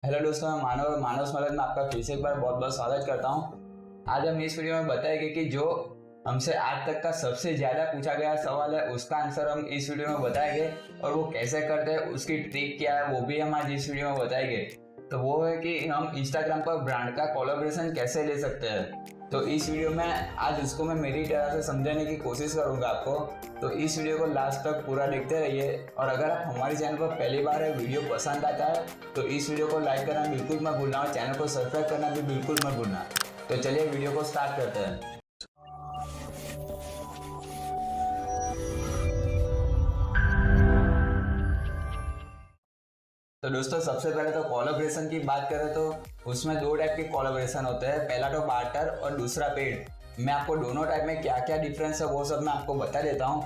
Hello दोस्तों, मैं मानव स्मरण में आपका फिर से एक बार बहुत बहुत स्वागत करता हूँ। आज हम इस वीडियो में बताएंगे कि जो हमसे आज तक का सबसे ज़्यादा पूछा गया सवाल है उसका आंसर हम इस वीडियो में बताएंगे, और वो कैसे करते हैं, उसकी ट्रिक क्या है, वो भी हम आज इस वीडियो में बताएंगे। तो वो है कि हम इंस्टाग्राम पर ब्रांड का कोलैबोरेशन कैसे ले सकते हैं। तो इस वीडियो में आज उसको मैं मेरी तरह से समझाने की कोशिश करूंगा आपको। तो इस वीडियो को लास्ट तक पूरा देखते रहिए, और अगर आप हमारे चैनल पर पहली बार है, वीडियो पसंद आता है तो इस वीडियो को लाइक करना बिल्कुल मत भूलना, और चैनल को सब्सक्राइब करना भी बिल्कुल मत भूलना। तो चलिए वीडियो को स्टार्ट करते हैं। तो दोस्तों, सबसे पहले तो कोलैबोरेशन की बात करें तो उसमें दो टाइप के कोलैबोरेशन होते हैं। पहला तो बार्टर और दूसरा पेड। मैं आपको दोनों टाइप में क्या क्या डिफरेंस है वो सब मैं आपको बता देता हूँ।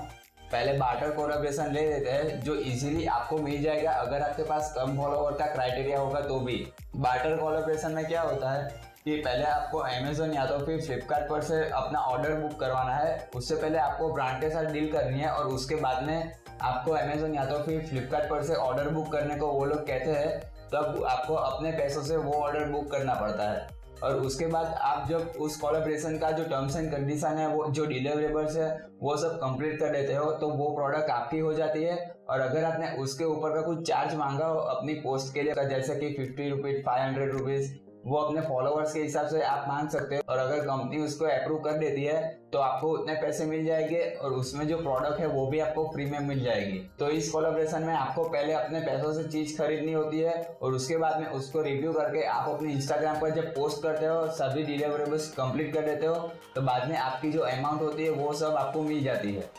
पहले बार्टर कोलैबोरेशन ले लेते हैं, जो इजीली आपको मिल जाएगा अगर आपके पास कम फॉलोवर का क्राइटेरिया होगा तो भी। बार्टर कोलैबोरेशन में क्या होता है कि पहले आपको अमेजोन या तो फिर फ्लिपकार्ट पर से अपना ऑर्डर बुक करवाना है। उससे पहले आपको ब्रांड के साथ डील करनी है, और उसके बाद में आपको अमेजोन या तो फिर फ्लिपकार्ट पर से ऑर्डर बुक करने को वो लोग कहते हैं, तब आपको अपने पैसों से वो ऑर्डर बुक करना पड़ता है। और उसके बाद आप जब उस कोलैबोरेशन का जो टर्म्स एंड कंडीशन है, वो जो डिलीवरेबल्स है वो सब कंप्लीट कर देते हो, तो वो प्रोडक्ट आपकी हो जाती है। और अगर आपने उसके ऊपर का कुछ चार्ज मांगा हो अपनी पोस्ट के लिए, जैसे कि 50 रुपीज, 500 रुपीज, वो अपने फॉलोअर्स के हिसाब से आप मांग सकते हो। और अगर कंपनी उसको अप्रूव कर देती है तो आपको उतने पैसे मिल जाएंगे, और उसमें जो प्रोडक्ट है वो भी आपको फ्री में मिल जाएगी। तो इस कोलैबोरेशन में आपको पहले अपने पैसों से चीज खरीदनी होती है, और उसके बाद में उसको रिव्यू करके आप अपने इंस्टाग्राम पर जब पोस्ट करते हो, सभी डिलीवरेबल्स कंप्लीट कर देते हो, तो बाद में आपकी जो अमाउंट होती है वो सब आपको मिल जाती है।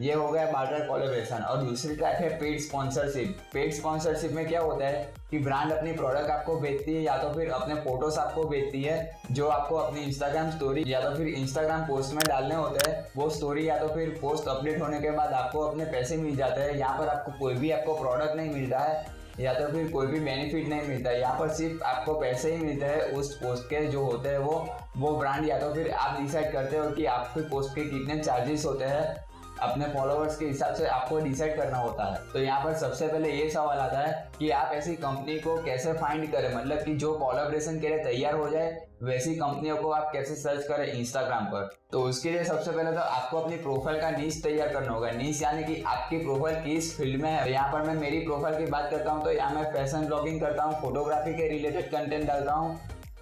ये हो गया बार्टर कोलैबोरेशन। और दूसरी टाइप है पेड स्पॉन्सरशिप। पेड स्पॉन्सरशिप में क्या होता है कि ब्रांड अपनी प्रोडक्ट आपको बेचती है, या तो फिर अपने फोटोस आपको बेचती है, जो आपको अपनी इंस्टाग्राम स्टोरी या तो फिर इंस्टाग्राम पोस्ट में डालने होते हैं। वो स्टोरी या तो फिर पोस्ट अपडेट होने के बाद आपको अपने पैसे मिल जाते हैं। यहाँ पर आपको कोई भी आपको प्रोडक्ट नहीं मिलता है, या तो फिर कोई भी बेनिफिट नहीं मिलता है। यहाँ पर सिर्फ आपको पैसे ही मिलते हैं उस पोस्ट के जो होते हैं वो ब्रांड या तो फिर आप डिसाइड करते हो कि आपके पोस्ट के कितने चार्जेस होते हैं। अपने फॉलोअर्स के हिसाब से आपको डिसाइड करना होता है। तो यहाँ पर सबसे पहले ये सवाल आता है कि आप ऐसी कंपनी को कैसे फाइंड करें, मतलब कि जो कोलैबोरेशन के लिए तैयार हो जाए वैसी कंपनियों को आप कैसे सर्च करें इंस्टाग्राम पर। तो उसके लिए सबसे पहले तो आपको अपनी प्रोफाइल का नीश तैयार करना होगा। नीश यानी कि आपकी प्रोफाइल किस फील्ड में है। यहाँ पर मैं मेरी प्रोफाइल की बात करता हूँ, तो यहाँ मैं फैशन ब्लॉगिंग करता हूँ, फोटोग्राफी के रिलेटेड कंटेंट डालता हूँ,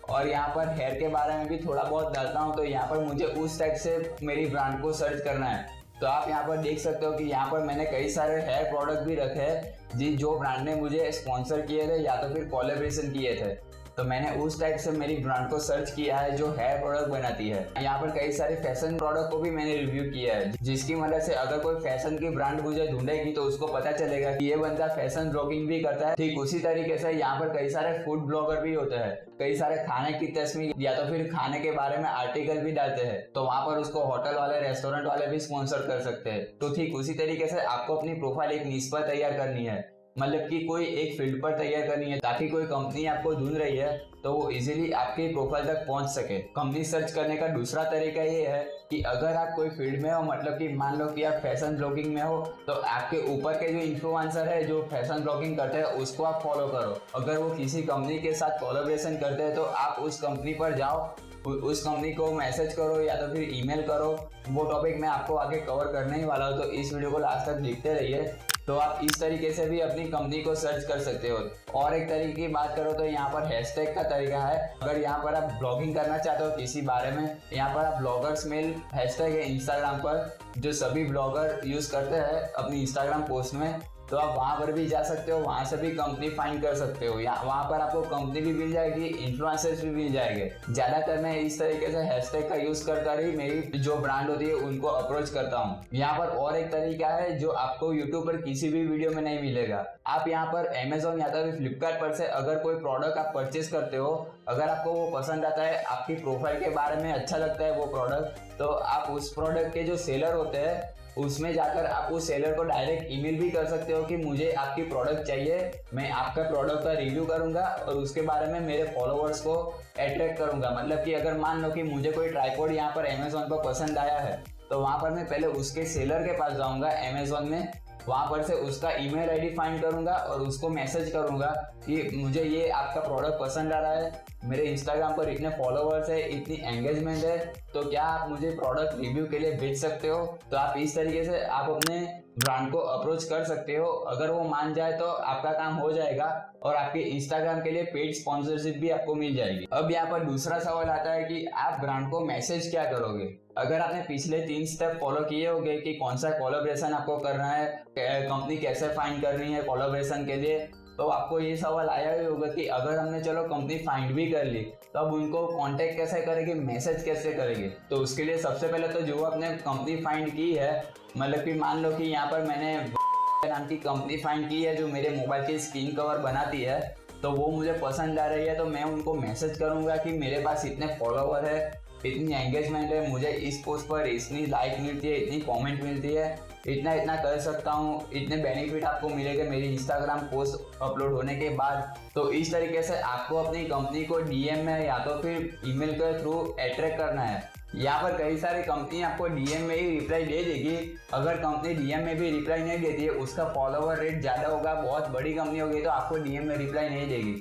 और यहाँ पर हेयर के बारे में भी थोड़ा बहुत डालता हूँ। तो यहाँ पर मुझे उस टाइप से मेरी ब्रांड को सर्च करना है। तो आप यहाँ पर देख सकते हो कि यहाँ पर मैंने कई सारे हेयर प्रोडक्ट भी रखे हैं जो ब्रांड ने मुझे स्पॉन्सर किए थे या तो फिर कोलैबोरेशन किए थे। तो मैंने उस टाइप से मेरी ब्रांड को सर्च किया है जो हेयर प्रोडक्ट बनाती है। यहाँ पर कई सारे फैशन प्रोडक्ट को भी मैंने रिव्यू किया है, जिसकी मदद से अगर कोई फैशन की ब्रांड मुझे ढूंढेगी तो उसको पता चलेगा कि ये बंदा फैशन ब्लॉगिंग भी करता है। ठीक उसी तरीके से यहाँ पर कई सारे फूड ब्लॉगर भी होते हैं, कई सारे खाने की तस्वीर या तो फिर खाने के बारे में आर्टिकल भी डालते हैं, तो वहाँ पर उसको होटल वाले, रेस्टोरेंट वाले भी स्पॉन्सर कर सकते हैं। तो ठीक उसी तरीके से आपको अपनी प्रोफाइल एक निश पर तैयार करनी है, मतलब कि कोई एक फील्ड पर तैयार करनी है, ताकि कोई कंपनी आपको ढूंढ रही है तो वो इजीली आपकी प्रोफाइल तक पहुंच सके। कंपनी सर्च करने का दूसरा तरीका ये है कि अगर आप कोई फील्ड में हो, मतलब कि मान लो कि आप फैशन ब्लॉगिंग में हो, तो आपके ऊपर के जो इन्फ्लुएंसर है जो फैशन ब्लॉगिंग करते हैं उसको आप फॉलो करो। अगर वो किसी कंपनी के साथ कोलैबोरेशन करते हैं तो आप उस कंपनी पर जाओ, उस कंपनी को मैसेज करो या तो फिर ईमेल करो। वो टॉपिक मैं आपको आगे कवर करने ही वाला हूँ, तो इस वीडियो को लास्ट तक देखते रहिए। तो आप इस तरीके से भी अपनी कंपनी को सर्च कर सकते हो। और एक तरीके की बात करो तो यहाँ पर हैशटैग का तरीका है। अगर यहाँ पर आप ब्लॉगिंग करना चाहते हो किसी बारे में, यहाँ पर आप ब्लॉगर्स मेल हैशटैग है इंस्टाग्राम पर, जो सभी ब्लॉगर यूज करते हैं अपनी इंस्टाग्राम पोस्ट में, तो आप वहाँ पर भी जा सकते हो, वहाँ से भी कंपनी फाइंड कर सकते हो। या वहाँ पर आपको कंपनी भी मिल जाएगी, इन्फ्लुएंसर्स भी मिल जाएंगे। ज्यादातर मैं इस तरीके से हैशटैग का यूज करकर ही मेरी जो ब्रांड होती है उनको अप्रोच करता हूँ। यहाँ पर और एक तरीका है जो आपको यूट्यूब पर किसी भी वीडियो में नहीं मिलेगा। आप यहाँ पर अमेजोन या तो फ्लिपकार्ट पर से अगर कोई प्रोडक्ट आप परचेज करते हो, अगर आपको वो पसंद आता है, आपकी प्रोफाइल के बारे में अच्छा लगता है वो प्रोडक्ट, तो आप उस प्रोडक्ट के जो सेलर होते हैं उसमें जाकर आप उस सेलर को डायरेक्ट ईमेल भी कर सकते हो कि मुझे आपकी प्रोडक्ट चाहिए, मैं आपका प्रोडक्ट का रिव्यू करूंगा और उसके बारे में मेरे फॉलोअर्स को अट्रैक्ट करूंगा। मतलब कि अगर मान लो कि मुझे कोई ट्राइपॉड यहाँ पर अमेजोन पर पसंद आया है, तो वहां पर मैं पहले उसके सेलर के पास जाऊंगा अमेजोन में, वहां पर से उसका ईमेल आईडी फाइंड करूंगा और उसको मैसेज करूंगा कि मुझे ये आपका प्रोडक्ट पसंद आ रहा है, मेरे इंस्टाग्राम पर इतने फॉलोवर्स है, इतनी एंगेजमेंट है, तो क्या आप मुझे प्रोडक्ट रिव्यू के लिए भेज सकते हो। तो आप इस तरीके से आप अपने ब्रांड को अप्रोच कर सकते हो। अगर वो मान जाए तो आपका काम हो जाएगा और आपके इंस्टाग्राम के लिए पेड स्पॉन्सरशिप भी आपको मिल जाएगी। अब यहाँ पर दूसरा सवाल आता है कि आप ब्रांड को मैसेज क्या करोगे। अगर आपने पिछले 3 स्टेप फॉलो किए होंगे कि कौन सा कोलैबोरेशन आपको करना है, कंपनी कैसे फाइंड करनी है कोलैबोरेशन के लिए, तो आपको ये सवाल आया ही होगा कि अगर हमने चलो कंपनी फाइंड भी कर ली तो अब उनको कांटेक्ट कैसे करेंगे, मैसेज कैसे करेंगे। तो उसके लिए सबसे पहले तो जो आपने कंपनी फाइंड की है, मतलब कि मान लो कि यहाँ पर मैंने नाम की कंपनी फाइंड की है जो मेरे मोबाइल की स्क्रीन कवर बनाती है, तो वो मुझे पसंद आ रही है, तो मैं उनको मैसेज करूंगा कि मेरे पास इतने फॉलोवर है, इतनी एंगेजमेंट है, मुझे इस पोस्ट पर इतनी लाइक मिलती है, इतनी कमेंट मिलती है, इतना इतना कर सकता हूँ, इतने बेनिफिट आपको मिलेंगे मेरी इंस्टाग्राम पोस्ट अपलोड होने के बाद। तो इस तरीके से आपको अपनी कंपनी को डीएम में या तो फिर ईमेल के थ्रू अट्रैक्ट करना है। यहाँ पर कई सारी कंपनी आपको डीएम में ही रिप्लाई दे देगी। अगर कंपनी डीएम में भी रिप्लाई नहीं देती है, उसका फॉलोवर रेट ज़्यादा होगा, बहुत बड़ी कंपनी होगी, तो आपको डीएम में रिप्लाई नहीं देगी,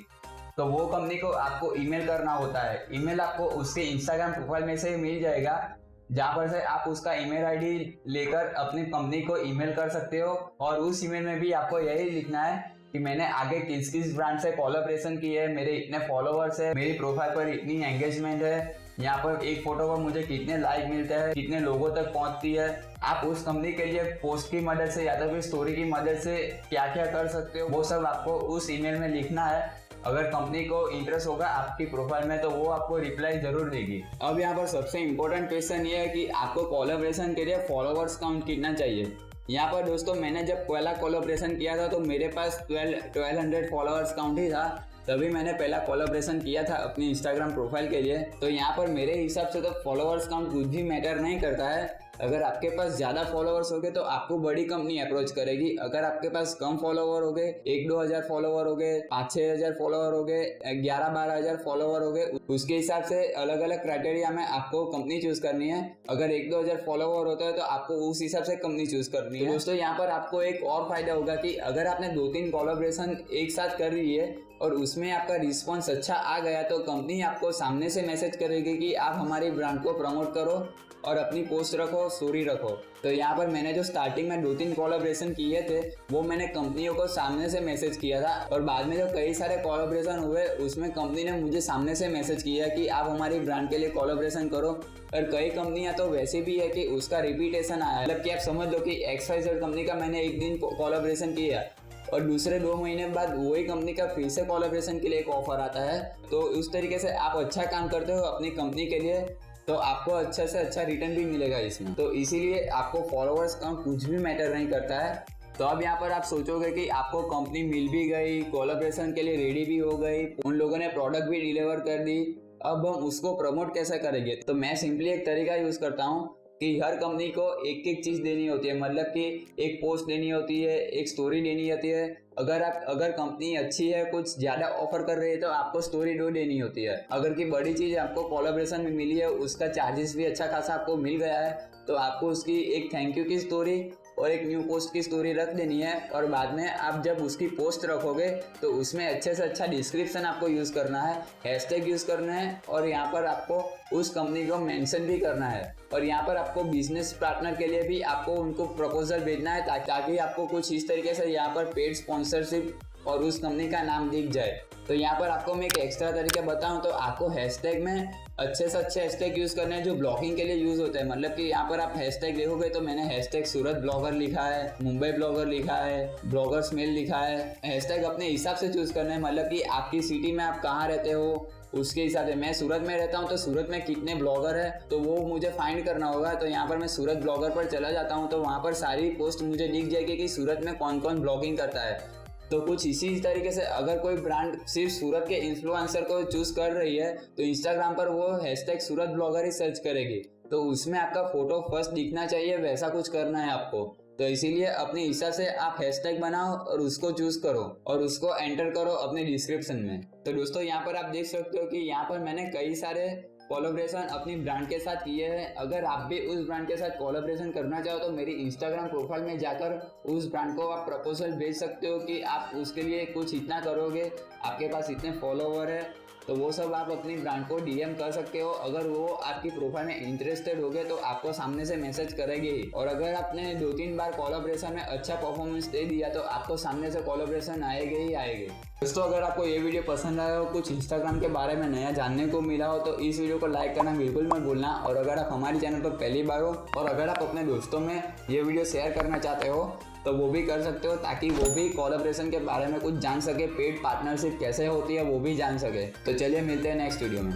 तो वो कंपनी को आपको ईमेल करना होता है। ईमेल आपको उसके इंस्टाग्राम प्रोफाइल में से मिल जाएगा, जहाँ पर से आप उसका ईमेल आईडी लेकर अपनी कंपनी को ईमेल कर सकते हो और उस ईमेल में भी आपको यही लिखना है कि मैंने आगे किस किस ब्रांड से कोलैबोरेशन की है, मेरे इतने फॉलोवर्स है, मेरी प्रोफाइल पर इतनी एंगेजमेंट है, यहाँ पर एक फोटो पर मुझे कितने लाइक मिलते हैं, कितने लोगों तक पहुंचती है। आप उस कंपनी के लिए पोस्ट की मदद से या तो फिर स्टोरी की मदद से क्या क्या कर सकते हो, वो सब आपको उस ईमेल में लिखना है। अगर कंपनी को इंटरेस्ट होगा आपकी प्रोफाइल में तो वो आपको रिप्लाई जरूर देगी। अब यहाँ पर सबसे इम्पोर्टेंट क्वेश्चन ये है कि आपको कोलैबोरेशन के लिए फॉलोवर्स काउंट कितना चाहिए। यहाँ पर दोस्तों मैंने जब पहला कोलैबोरेशन किया था तो मेरे पास 1200 फॉलोअर्स काउंट ही था, तभी मैंने पहला कोलैबोरेशन किया था अपनी इंस्टाग्राम प्रोफाइल के लिए। तो यहाँ पर मेरे हिसाब से तो फॉलोअर्स काउंट कुछ भी मैटर नहीं करता है। अगर आपके पास ज़्यादा फॉलोअर्स हो गए तो आपको बड़ी कंपनी अप्रोच करेगी। अगर आपके पास कम फॉलोवर हो गए, 1-2 हज़ार फॉलोवर हो गए, 5-6 हज़ार फॉलोवर हो गए, 11-12 हज़ार फॉलोवर हो गए, उसके हिसाब से अलग अलग क्राइटेरिया में आपको कंपनी चूज करनी है। अगर 1-2 हज़ार फॉलोवर होता है तो आपको उस हिसाब से कंपनी चूज करनी है। दोस्तों यहाँ पर आपको एक और फायदा होगा कि अगर आपने 2-3 कोलैबोरेशन एक साथ कर रही है और उसमें आपका रिस्पॉन्स अच्छा आ गया तो कंपनी आपको सामने से मैसेज करेगी कि आप हमारी ब्रांड को प्रमोट करो और अपनी पोस्ट रखो, स्टोरी रखो। तो यहाँ पर मैंने जो स्टार्टिंग में 2-3 कोलैबोरेशन किए थे वो मैंने कंपनियों को सामने से मैसेज किया था और बाद में जो कई सारे कोलैबोरेशन हुए उसमें कंपनी ने मुझे सामने से मैसेज किया कि आप हमारी ब्रांड के लिए कोलैबोरेशन करो। और कई कंपनियां तो वैसे भी है कि उसका रिपीटेशन आया, मतलब कि आप समझ लो कि XYZ कंपनी का मैंने एक दिन कोलैबोरेशन किया और दूसरे 2 महीने बाद वही कंपनी का फिर से कोलैबोरेशन के लिए एक ऑफर आता है। तो उस तरीके से आप अच्छा काम करते हो अपनी कंपनी के लिए तो आपको अच्छा से अच्छा रिटर्न भी मिलेगा इसमें। तो इसीलिए आपको फॉलोअर्स काउंट कुछ भी मैटर नहीं करता है। तो अब यहाँ पर आप सोचोगे कि आपको कंपनी मिल भी गई, कोलैबोरेशन के लिए रेडी भी हो गई, उन लोगों ने प्रोडक्ट भी डिलीवर कर दी, अब हम उसको प्रमोट कैसे करेंगे। तो मैं सिंपली एक तरीका यूज करता हूँ कि हर कंपनी को एक एक चीज़ देनी होती है, मतलब कि एक पोस्ट देनी होती है, एक स्टोरी देनी होती है। अगर कंपनी अच्छी है, कुछ ज़्यादा ऑफर कर रही है तो आपको स्टोरी 2 देनी होती है। अगर की बड़ी चीज़ आपको कोलैबोरेशन में मिली है, उसका चार्जेस भी अच्छा खासा आपको मिल गया है, तो आपको उसकी एक थैंक यू की स्टोरी और एक न्यू पोस्ट की स्टोरी रख देनी है। और बाद में आप जब उसकी पोस्ट रखोगे तो उसमें अच्छे से अच्छा डिस्क्रिप्शन आपको यूज़ करना है, हैशटैग यूज़ करना है और यहाँ पर आपको उस कंपनी को मेंशन भी करना है। और यहाँ पर आपको बिजनेस पार्टनर के लिए भी आपको उनको प्रपोजल भेजना है ताकि आपको कुछ इस तरीके से यहाँ पर पेड स्पॉन्सरशिप और उस कंपनी का नाम दिख जाए। तो यहाँ पर आपको मैं एक एक्स्ट्रा तरीका बताऊँ तो आपको हैशटैग में अच्छे से अच्छे हैशटैग यूज़ करने हैं जो ब्लॉगिंग के लिए यूज़ होते हैं। मतलब कि यहाँ पर आप हैशटैग देखोगे तो मैंने हैशटैग सूरत ब्लॉगर लिखा है, मुंबई ब्लॉगर लिखा है, ब्लॉगर्स मेल लिखा है। हैशटैग अपने हिसाब से चूज़ करना है, मतलब कि आपकी सिटी में आप कहाँ रहते हो उसके हिसाब से। मैं सूरत में रहता हूँ तो सूरत में कितने ब्लॉगर है तो वो मुझे फाइंड करना होगा। तो यहाँ पर मैं सूरत ब्लॉगर पर चला जाता हूँ तो वहाँ पर सारी पोस्ट मुझे दिख जाएगी कि सूरत में कौन कौन ब्लॉगिंग करता है। तो कुछ इसी तरीके से अगर कोई ब्रांड सिर्फ सूरत के इन्फ्लुएंसर को चूज कर रही है तो इंस्टाग्राम पर वो हैशटैग सूरत ब्लॉगर ही सर्च करेगी, तो उसमें आपका फोटो फर्स्ट दिखना चाहिए, वैसा कुछ करना है आपको। तो इसीलिए अपने हिसाब से आप हैशटैग बनाओ और उसको चूज करो और उसको एंटर करो अपने डिस्क्रिप्शन में। तो दोस्तों यहाँ पर आप देख सकते हो कि यहाँ पर मैंने कई सारे कोलैबोरेशन अपनी ब्रांड के साथ किए हैं। अगर आप भी उस ब्रांड के साथ कोलैबोरेशन करना चाहो तो मेरी इंस्टाग्राम प्रोफाइल में जाकर उस ब्रांड को आप प्रपोजल भेज सकते हो कि आप उसके लिए कुछ इतना करोगे, आपके पास इतने फॉलोवर है, तो वो सब आप अपनी ब्रांड को डीएम कर सकते हो। अगर वो आपकी प्रोफाइल में इंटरेस्टेड हो गए तो आपको सामने से मैसेज करेंगे ही। और अगर आपने 2-3 बार कोलैबोरेशन में अच्छा परफॉर्मेंस दे दिया तो आपको सामने से कोलैबोरेशन आएंगे ही आएंगे। दोस्तों, अगर आपको ये वीडियो पसंद आया हो, कुछ इंस्टाग्राम के बारे में नया जानने को मिला हो तो इस वीडियो को लाइक करना बिल्कुल मत भूलना। और अगर आप हमारे चैनल पर पहली बार हो और अगर आप अपने दोस्तों में ये वीडियो शेयर करना चाहते हो तो वो भी कर सकते हो, ताकि वो भी कोलैबोरेशन के बारे में कुछ जान सके, पेड पार्टनरशिप कैसे होती है वो भी जान सके। तो चलिए मिलते हैं नेक्स्ट वीडियो में।